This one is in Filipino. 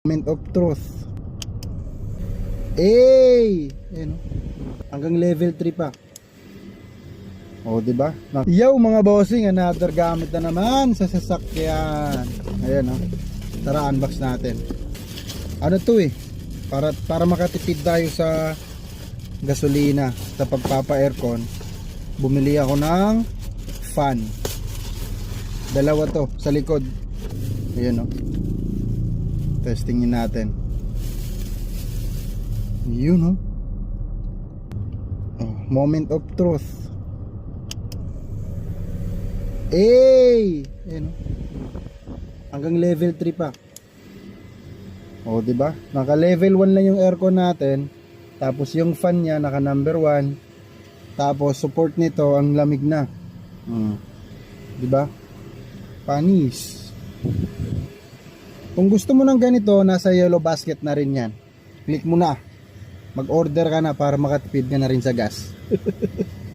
Moment of truth. Ayun, hanggang level 3 pa. O, diba? Yo mga bossing, another gamit na naman sa sasakyan. Ayan, oh. Tara, unbox natin. Ano to eh? Para makatipid tayo sa gasolina sa pagpapa-aircon. Bumili ako ng fan. Dalawa to sa likod. Ayan, oh. Testingin natin. Yun, oh. Moment of truth. Ayan, oh. Hanggang level 3 pa. O, diba? Naka level 1 lang yung aircon natin. Tapos yung fan niya naka number 1. Tapos support nito ang lamig na. Diba? Panis. Kung gusto mo ng ganito, nasa yellow basket na rin yan. Click mo na. Mag-order ka na para makatipid ka na rin sa gas.